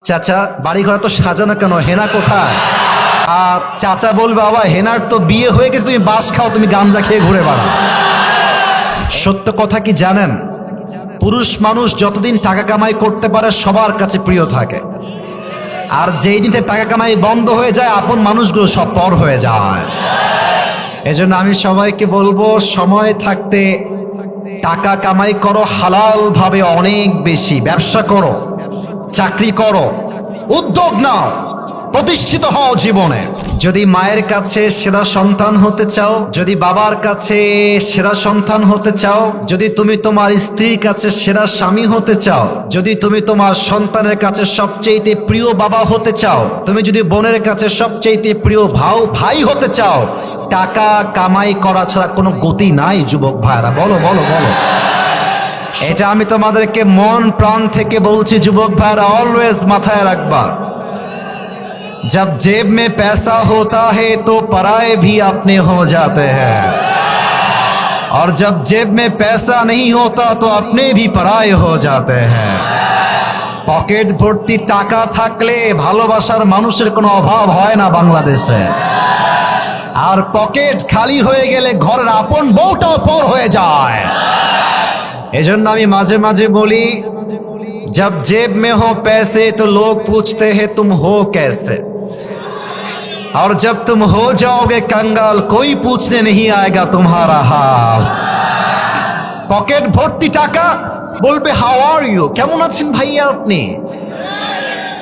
চাচা বাড়ি ঘর তো সাজানো কেন, হেনা কোথায়? আর চাচা বলবে বাবা হেনার তো বিয়ে হয়ে গেছে, তুমি বাস খাও, তুমি গাঞ্জা খেয়ে ঘুরে বেড়াও। সত্য কথা কি জানেন? পুরুষ মানুষ যতদিন টাকা কামাই করতে পারে সবার কাছে প্রিয় থাকে, আর যেই দিন টাকা কামাই বন্ধ হয়ে যায় আপন মানুষগুলো সব পর হয়ে যায়। এজন্য আমি সবাইকে বলবো, সময় থাকতে টাকা কামাই করো হালাল ভাবে, অনেক বেশি ব্যবসা করো, চাকরি করো, উদ্যোগ নাও, প্রতিষ্ঠিত হও জীবনে। যদি মায়ের কাছে সেরা সন্তান হতে চাও, যদি বাবার কাছে সেরা সন্তান হতে চাও, যদি তুমি তোমার স্ত্রীর কাছে সেরা স্বামী হতে চাও, যদি তুমি তোমার সন্তানের কাছে সবচেয়ে প্রিয় বাবা হতে চাও, তুমি যদি বোনের কাছে সবচেয়ে প্রিয় ভাই হতে চাও, টাকা কামাই করা ছাড়া কোনো গতি নাই যুবক ভাইরা। বলো বলো বলো, এটা আমি তোমাদেরকে মন প্রাণ থেকে বলছি যুবক ভাইরা, অলওয়েজ মাথায় রাখবা। जब जेब में पैसा होता है तो पराये भी अपने हो जाते हैं, और जब जेब में पैसा नहीं होता तो अपने भी पराये हो जाते हैं। পকেট ভর্তি টাকা থাকলে ভালোবাসার মানুষের কোনো অভাব হয় না বাংলাদেশে, আর পকেট খালি হয়ে গেলে ঘরের আপন বউটাও পর হয়ে যায়। এজন্য আমি মাঝে মাঝে বলি, जब जेब में हो पैसे तो लोग पूछते हैं तुम हो कैसे, और जब तुम हो जाओगे कंगाल कोई पूछने नहीं आएगा तुम्हारा हाल। পকেট ভর্তি টাকা, বলবে হাউ আর ইউ, কেমন আছেন ভাইয়া আপনি,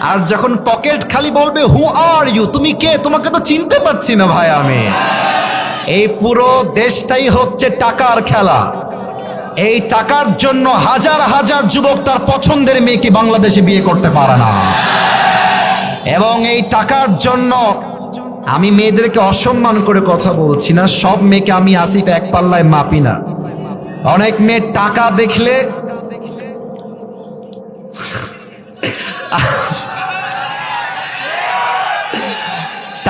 আর যখন পকেট খালি বলবে হু আর ইউ, তুমি কে, তোমাকে তো চিনতে পারছি না ভাই আমি। এই পুরো দেশটাই হচ্ছে টাকার খেলা। এই টাকার জন্য হাজার হাজার যুবক তার পছন্দের মেয়েকে বাংলাদেশে বিয়ে করতে পারে না, এবং এই টাকার জন্য আমি মেয়েদেরকে অসম্মান করে কথা বলছি না, সব মেয়েকে আমি আসিফ এক পাল্লায় মাপি না। অনেক মেয়ে টাকা দেখলে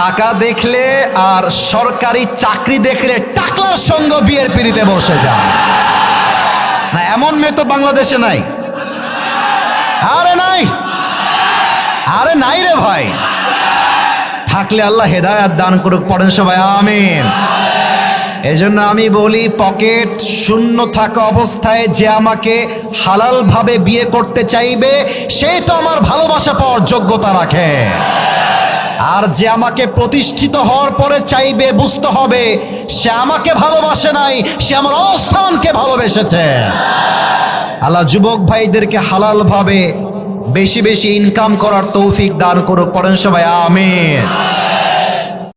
টাকা দেখলে আর সরকারি চাকরি দেখলে টাকার সঙ্গে বিয়ের পিড়িতে বসে যায় না, এমন মেয়ে তো বাংলাদেশে নাই। আরে নাই, আরে নাই রে ভাই, থাকলে আল্লাহ হেদায়েত দান করুক, পড়েন সবাই আমিন। এজন্য আমি বলি, পকেট শূন্য থাকা অবস্থায় যে আমাকে হালাল ভাবে বিয়ে করতে চাইবে সে তো আমার ভালোবাসা পাওয়ার যোগ্যতা রাখে, আর যে আমাকে প্রতিষ্ঠিত হওয়ার পরে চাইবে বুঝতে হবে সে আমাকে ভালোবাসে নাই, সে আমার অবস্থানকে ভালোবেসেছে। আল্লাহ যুবক ভাইদেরকে হালাল ভাবে বেশি বেশি ইনকাম করার তৌফিক দান করুক, পড়েন সবাই আমিন।